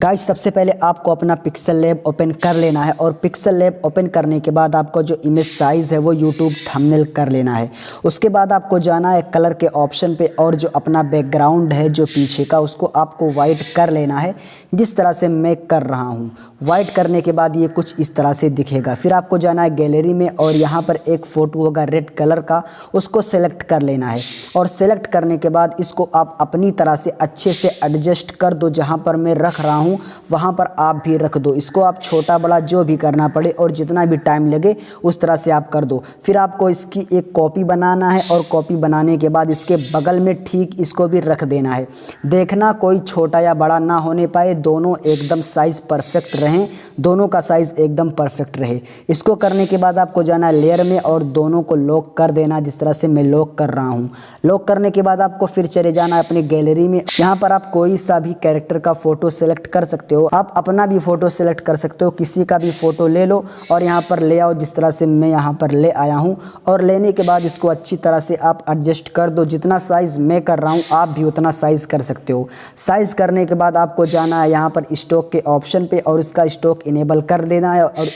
Guys सबसे पहले आपको अपना पिक्सल लैब ओपन कर लेना है और पिक्सल लैब ओपन करने के बाद आपको जो इमेज साइज़ है वो यूट्यूब थंबनेल कर लेना है। उसके बाद आपको जाना है कलर के ऑप्शन पे और जो अपना बैकग्राउंड है जो पीछे का उसको आपको वाइट कर लेना है, जिस तरह से मैं कर रहा हूँ। वाइट करने के बाद ये कुछ इस तरह से दिखेगा। फिर आपको जाना है गैलरी में और यहाँ पर एक फ़ोटो होगा रेड कलर का, उसको सेलेक्ट कर लेना है और सेलेक्ट करने के बाद इसको आप अपनी तरह से अच्छे से एडजस्ट कर दो। जहाँ पर मैं रख रहा हूँ वहाँ पर आप भी रख दो। इसको आप छोटा बड़ा जो भी करना पड़े और जितना भी टाइम लगे उस तरह से आप कर दो। फिर आपको इसकी एक कॉपी बनाना है और कॉपी बनाने के बाद इसके बगल में ठीक इसको भी रख देना है। देखना कोई छोटा या बड़ा ना होने पाए, दोनों एकदम साइज़ परफेक्ट रहें, दोनों का साइज़ एकदम परफेक्ट रहे। इसको करने के बाद आपको जाना है लेयर में और दोनों को लॉक कर देना, जिस तरह से मैं लॉक कर रहा हूँ। लॉक करने के बाद आपको फिर चले जाना है अपनी गैलरी में। यहाँ पर आप कोई सा भी कैरेक्टर का फ़ोटो सेलेक्ट कर सकते हो। आप अपना भी फ़ोटो सेलेक्ट कर सकते हो, किसी का भी फ़ोटो ले लो और यहाँ पर ले आओ, जिस तरह से मैं यहाँ पर ले आया हूँ। और लेने के बाद इसको अच्छी तरह से आप एडजस्ट कर दो। जितना साइज़ मैं कर रहा हूँ आप भी उतना साइज़ कर सकते हो। साइज़ करने के बाद आपको जाना है यहाँ पर स्टॉक के ऑप्शन पे और इसका स्टॉक इनेबल कर देना है और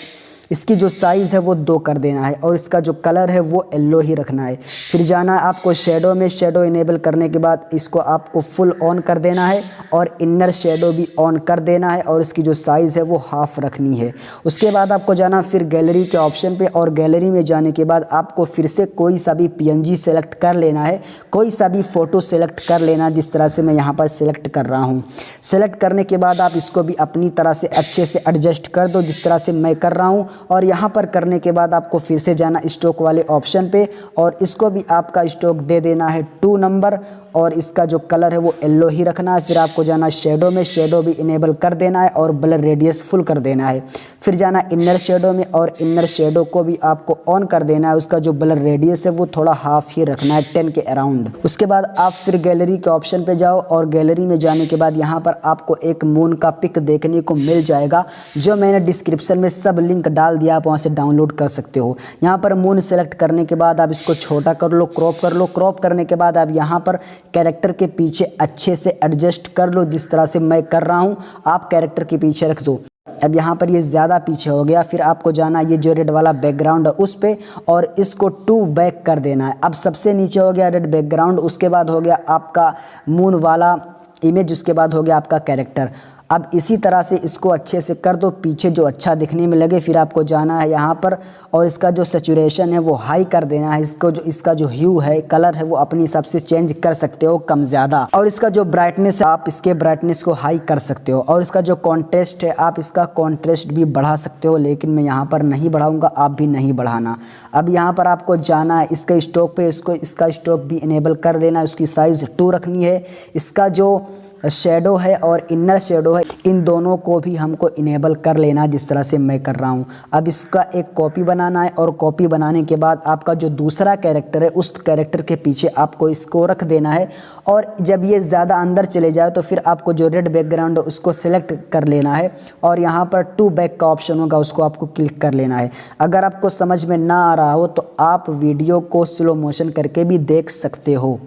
इसकी जो साइज़ है वो 2 कर देना है और इसका जो कलर है वो येलो ही रखना है। फिर जाना है आपको शेडो में। शेडो इनेबल करने के बाद इसको आपको फुल ऑन कर देना है और इनर शेडो भी ऑन कर देना है और इसकी जो साइज़ है वो हाफ़ रखनी है। उसके बाद आपको जाना फिर गैलरी के ऑप्शन पे और गैलरी में जाने के बाद आपको फिर से कोई सा भी PNG सेलेक्ट कर लेना है, कोई सा भी फ़ोटो सेलेक्ट कर लेना, जिस तरह से मैं यहाँ पर सेलेक्ट कर रहा हूँ। सेलेक्ट करने के बाद आप इसको भी अपनी तरह से अच्छे से एडजस्ट कर दो, जिस तरह से मैं कर रहा हूँ। और यहाँ पर करने के बाद आपको फिर से जाना स्टॉक वाले ऑप्शन पे और इसको भी आपका स्टॉक दे देना है 2 नंबर और इसका जो कलर है वो येलो ही रखना है। फिर आपको जाना शेडो में, शेडो भी इनेबल कर देना है और ब्लर रेडियस फुल कर देना है। फिर जाना इनर शेडो में और इनर शेडो को भी आपको ऑन कर देना है। उसका जो ब्लर रेडियस है वो थोड़ा हाफ ही रखना है, 10 के अराउंड। उसके बाद आप फिर गैलरी के ऑप्शन पे जाओ और गैलरी में जाने के बाद यहाँ पर आपको एक मून का पिक देखने को मिल जाएगा, जो मैंने डिस्क्रिप्शन में सब लिंक डाल दिया, आप वहाँ से डाउनलोड कर सकते हो। यहाँ पर मून सेलेक्ट करने के बाद आप इसको छोटा कर लो, क्रॉप कर लो। क्रॉप करने के बाद आप यहाँ पर कैरेक्टर के पीछे अच्छे से एडजस्ट कर लो, जिस तरह से मैं कर रहा हूँ आप कैरेक्टर के पीछे रख दो। अब यहाँ पर ये ज़्यादा पीछे हो गया। फिर आपको जाना ये जो रेड वाला बैकग्राउंड है उस पे और इसको 2 बैक कर देना है। अब सबसे नीचे हो गया रेड बैकग्राउंड, उसके बाद हो गया आपका मून वाला इमेज, उसके बाद हो गया आपका कैरेक्टर। अब इसी तरह से इसको अच्छे से कर दो, पीछे जो अच्छा दिखने में लगे। फिर आपको जाना है यहाँ पर और इसका जो सैचुरेशन है वो हाई कर देना है। इसका जो ह्यू है, कलर है, वो अपनी हिसाब से चेंज कर सकते हो, कम ज़्यादा। और इसका जो ब्राइटनेस है आप इसके ब्राइटनेस को हाई कर सकते हो। और इसका जो कॉन्ट्रास्ट है आप इसका कॉन्ट्रास्ट भी बढ़ा सकते हो, लेकिन मैं यहाँ पर नहीं बढ़ाऊँगा, आप भी नहीं बढ़ाना। अब यहाँ पर आपको जाना है इसके स्टॉक पे, इसका स्टॉक भी इनेबल कर देना है। उसकी साइज़ 2 रखनी है। इसका जो शेडो है और इनर शेडो है इन दोनों को भी हमको इनेबल कर लेना, जिस तरह से मैं कर रहा हूँ। अब इसका एक कॉपी बनाना है और कॉपी बनाने के बाद आपका जो दूसरा कैरेक्टर है उस कैरेक्टर के पीछे आपको इसको रख देना है। और जब ये ज़्यादा अंदर चले जाए तो फिर आपको जो रेड बैकग्राउंड है उसको सेलेक्ट कर लेना है और यहाँ पर 2 बैक का ऑप्शन होगा, उसको आपको क्लिक कर लेना है। अगर आपको समझ में ना आ रहा हो तो आप वीडियो को स्लो मोशन करके भी देख सकते हो।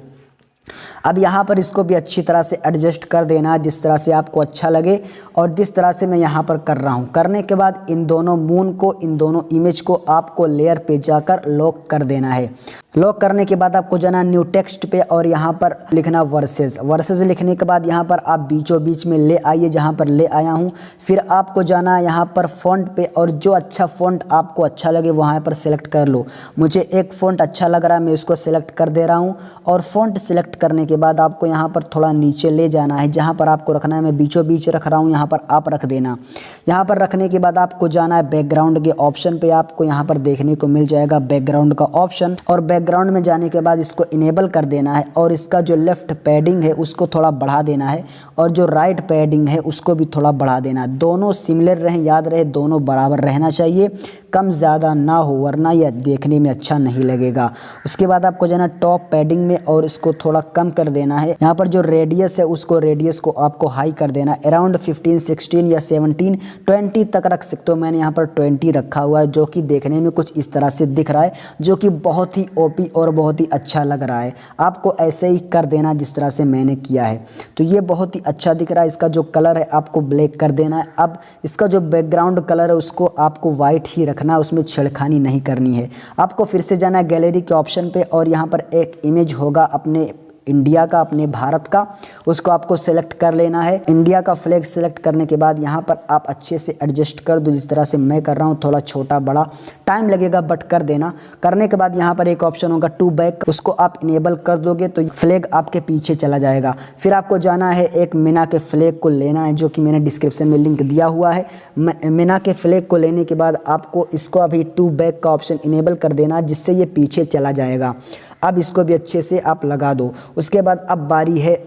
अब यहाँ पर इसको भी अच्छी तरह से एडजस्ट कर देना, जिस तरह से आपको अच्छा लगे और जिस तरह से मैं यहाँ पर कर रहा हूँ। करने के बाद इन दोनों मून को, इन दोनों इमेज को आपको लेयर पे जाकर लॉक कर देना है। लॉक करने के बाद आपको जाना न्यू टेक्स्ट पे और यहाँ पर लिखना वर्सेस लिखने के बाद यहाँ पर आप बीचों बीच में ले आइए, जहाँ पर ले आया हूँ। फिर आपको जाना है यहाँ पर फ़ॉन्ट पे और जो अच्छा फ़ॉन्ट आपको अच्छा लगे वहाँ पर सेलेक्ट कर लो। मुझे एक फ़ॉन्ट अच्छा लग रहा है, मैं उसको सेलेक्ट कर दे रहा हूँ। और फ़ॉन्ट सेलेक्ट करने के बाद आपको यहाँ पर थोड़ा नीचे ले जाना है, जहाँ पर आपको रखना है। मैं बीचों बीच रख रहा हूँ, यहाँ पर आप रख देना। यहाँ पर रखने के बाद आपको जाना है बैकग्राउंड के ऑप्शन पे। आपको यहाँ पर देखने को मिल जाएगा बैकग्राउंड का ऑप्शन और बैकग्राउंड में जाने के बाद इसको इनेबल कर देना है और इसका जो लेफ़्ट पैडिंग है उसको थोड़ा बढ़ा देना है और जो राइट पैडिंग है उसको भी थोड़ा बढ़ा देना। दोनों सिमिलर रहें, याद रहे दोनों बराबर रहना चाहिए, कम ज़्यादा ना हो, वरना यह देखने में अच्छा नहीं लगेगा। उसके बाद आपको जाना टॉप पैडिंग में और इसको थोड़ा कम कर देना है। यहाँ पर जो रेडियस है उसको रेडियस को आपको हाई कर देना है, अराउंड 15, 16 या 17, 20 तक रख सकते हो। मैंने यहाँ पर 20 रखा हुआ है जो कि देखने में कुछ इस तरह से दिख रहा है, जो कि बहुत ही ओपी और बहुत ही अच्छा लग रहा है। आपको ऐसे ही कर देना जिस तरह से मैंने किया है। तो ये बहुत ही अच्छा दिख रहा है। इसका जो कलर है आपको ब्लैक कर देना है। अब इसका जो बैकग्राउंड कलर है उसको आपको वाइट ही रखना है, उसमें छेड़खानी नहीं करनी है। आपको फिर से जाना है गैलरी के ऑप्शन पे और यहाँ पर एक इमेज होगा अपने इंडिया का, अपने भारत का, उसको आपको सेलेक्ट कर लेना है। इंडिया का फ्लैग सेलेक्ट करने के बाद यहाँ पर आप अच्छे से एडजस्ट कर दो, जिस तरह से मैं कर रहा हूँ। थोड़ा छोटा बड़ा टाइम लगेगा बट कर देना। करने के बाद यहाँ पर एक ऑप्शन होगा टू बैक, उसको आप इनेबल कर दोगे तो फ्लैग आपके पीछे चला जाएगा। फिर आपको जाना है एक मीना के फ्लैग को लेना है, जो कि मैंने डिस्क्रिप्शन में लिंक दिया हुआ है। मीना के फ्लैग को लेने के बाद आपको इसको अभी टू बैक का ऑप्शन इनेबल कर देना, जिससे ये पीछे चला जाएगा। अब इसको भी अच्छे से आप लगा दो। उसके बाद अब बारी है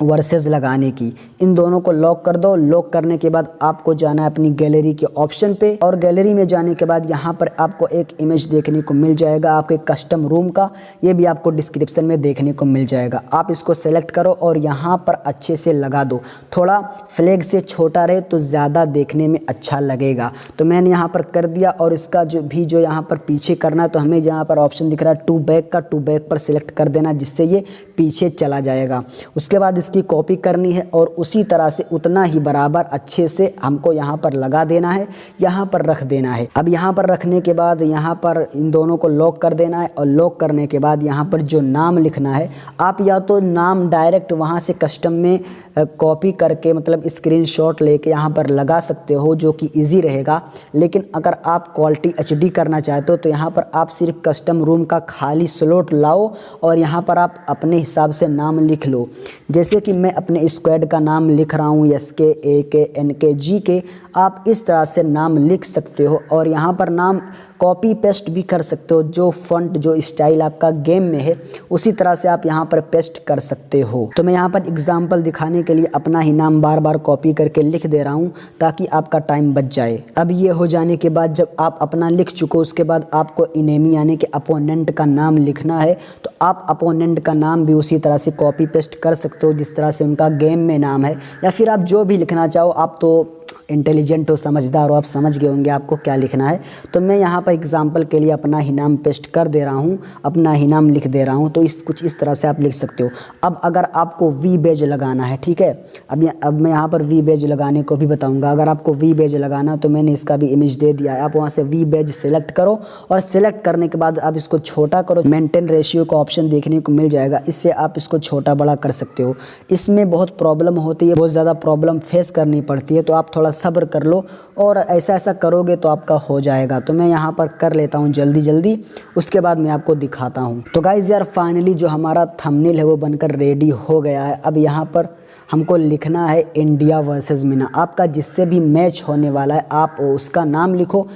वर्सेस लगाने की। इन दोनों को लॉक कर दो। लॉक करने के बाद आपको जाना है अपनी गैलरी के ऑप्शन पे और गैलरी में जाने के बाद यहाँ पर आपको एक इमेज देखने को मिल जाएगा आपके कस्टम रूम का। ये भी आपको डिस्क्रिप्शन में देखने को मिल जाएगा। आप इसको सेलेक्ट करो और यहाँ पर अच्छे से लगा दो। थोड़ा फ्लैग से छोटा रहे तो ज़्यादा देखने में अच्छा लगेगा। तो मैंने यहाँ पर कर दिया और इसका जो यहाँ पर पीछे करना है, तो हमें यहाँ पर ऑप्शन दिख रहा है टू बैक का, टू बैक पर सिलेक्ट कर देना, जिससे ये पीछे चला जाएगा। उसके बाद इसकी कॉपी करनी है और उसी तरह से उतना ही बराबर अच्छे से हमको यहाँ पर लगा देना है, यहाँ पर रख देना है। अब यहाँ पर रखने के बाद यहाँ पर इन दोनों को लॉक कर देना है और लॉक करने के बाद यहाँ पर जो नाम लिखना है, आप या तो नाम डायरेक्ट वहाँ से कस्टम में कॉपी करके मतलब स्क्रीनशॉट लेके यहाँ पर लगा सकते हो, जो कि ईजी रहेगा। लेकिन अगर आप क्वालिटी HD करना चाहते हो तो यहाँ पर आप सिर्फ कस्टम रूम का खाली स्लॉट लाओ और यहाँ पर आप अपने हिसाब से नाम लिख लो। जैसे कि मैं अपने स्क्वाड का नाम लिख रहा हूँ SK AK NK GK, आप इस तरह से नाम लिख सकते हो और यहाँ पर नाम कॉपी पेस्ट भी कर सकते हो। जो फॉन्ट जो स्टाइल आपका गेम में है उसी तरह से आप यहाँ पर पेस्ट कर सकते हो। तो मैं यहाँ पर एग्जांपल दिखाने के लिए अपना ही नाम बार बार कॉपी करके लिख दे रहा हूँ ताकि आपका टाइम बच जाए। अब ये हो जाने के बाद जब आप अपना लिख चुको, उसके बाद आपको इनेमी यानी कि अपोनेंट का नाम लिखना है। तो आप अपोनेंट का नाम भी उसी तरह से कॉपी पेस्ट कर सकते हो जिस तरह से उनका गेम में नाम है, या फिर आप जो भी लिखना चाहो। आप तो इंटेलिजेंट हो, समझदार हो, आप समझ गए होंगे आपको क्या लिखना है। तो मैं यहाँ पर एग्जांपल के लिए अपना ही नाम पेस्ट कर दे रहा हूँ, अपना ही नाम लिख दे रहा हूँ। तो कुछ इस तरह से आप लिख सकते हो। अब अगर आपको वी बैज लगाना है, ठीक है, अब मैं यहाँ पर वी बैज लगाने को भी बताऊँगा। अगर आपको वी बैज लगाना तो मैंने इसका भी इमेज दे दिया है। आप वहाँ से वी बैज सेलेक्ट करो और सेलेक्ट करने के बाद आप इसको छोटा करो। मेंटेन रेशियो का ऑप्शन देखने को मिल जाएगा, इससे आप इसको छोटा बड़ा कर सकते हो। इसमें बहुत प्रॉब्लम होती है, बहुत ज़्यादा प्रॉब्लम फेस करनी पड़ती है, तो आप थोड़ा सब्र कर लो और ऐसा करोगे तो आपका हो जाएगा। तो मैं यहाँ पर कर लेता हूँ जल्दी जल्दी, उसके बाद मैं आपको दिखाता हूँ। तो गाइज़ यार फाइनली जो हमारा थंबनेल है वो बनकर रेडी हो गया है। अब यहाँ पर हमको लिखना है इंडिया वर्सेस मीना। आपका जिससे भी मैच होने वाला है आप उसका नाम लिखो।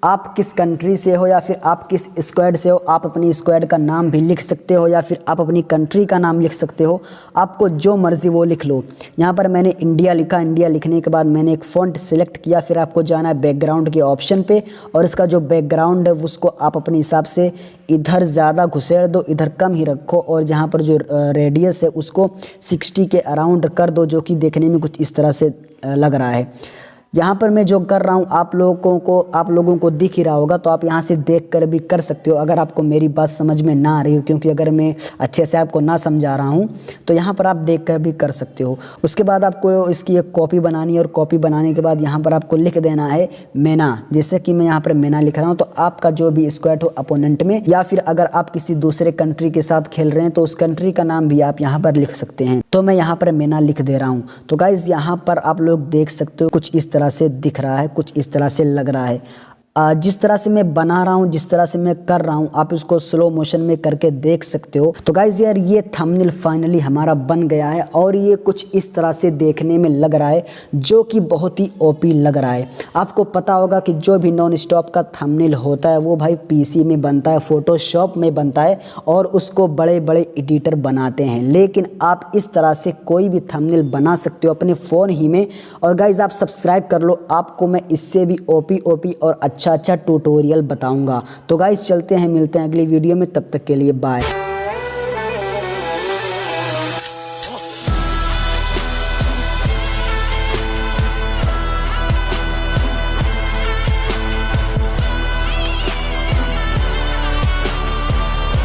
आप किस कंट्री से हो या फिर आप किस स्क्वाड से हो, आप अपनी स्क्वाड का नाम भी लिख सकते हो या फिर आप अपनी कंट्री का नाम लिख सकते हो। आपको जो मर्ज़ी वो लिख लो। यहाँ पर मैंने इंडिया लिखा। इंडिया लिखने के बाद मैंने एक फ़ॉन्ट सेलेक्ट किया। फिर आपको जाना है बैकग्राउंड के ऑप्शन पे और इसका जो बैकग्राउंड है उसको आप अपने हिसाब से इधर ज़्यादा घुसेड़ दो, इधर कम ही रखो और जहाँ पर जो रेडियस है उसको 60 के अराउंड कर दो, जो कि देखने में कुछ इस तरह से लग रहा है। यहाँ पर मैं जो कर रहा हूँ आप लोगों को दिख ही रहा होगा, तो आप यहाँ से देख कर भी कर सकते हो अगर आपको मेरी बात समझ में ना आ रही हो, क्योंकि अगर मैं अच्छे से आपको ना समझा रहा हूँ तो यहाँ पर आप देख कर भी कर सकते हो। उसके बाद आपको इसकी एक कॉपी बनानी है और कॉपी बनाने के बाद यहाँ पर आपको लिख देना है मेना। जैसे कि मैं यहाँ पर मेना लिख रहा हूँ, तो आपका जो भी स्क्वाड हो अपोनेंट में, या फिर अगर आप किसी दूसरे कंट्री के साथ खेल रहे हैं तो उस कंट्री का नाम भी आप यहाँ पर लिख सकते हैं। तो मैं यहाँ पर मेना लिख दे रहा हूँ। तो गाइज यहाँ पर आप लोग देख सकते हो कुछ इस तरह से दिख रहा है, कुछ इस तरह से लग रहा है। जिस तरह से मैं बना रहा हूँ, जिस तरह से मैं कर रहा हूँ, आप इसको स्लो मोशन में करके देख सकते हो। तो गाइज यार ये थंबनेल फाइनली हमारा बन गया है और ये कुछ इस तरह से देखने में लग रहा है, जो कि बहुत ही ओपी लग रहा है। आपको पता होगा कि जो भी नॉन स्टॉप का थंबनेल होता है वो भाई पीसी में बनता है, फोटोशॉप में बनता है और उसको बड़े बड़े एडिटर बनाते हैं। लेकिन आप इस तरह से कोई भी थंबनेल बना सकते हो अपने फ़ोन ही में। और गाइज आप सब्सक्राइब कर लो, आपको मैं इससे भी ओपी और अच्छा ट्यूटोरियल बताऊंगा। तो गाइस चलते हैं, मिलते हैं अगली वीडियो में, तब तक के लिए बाय।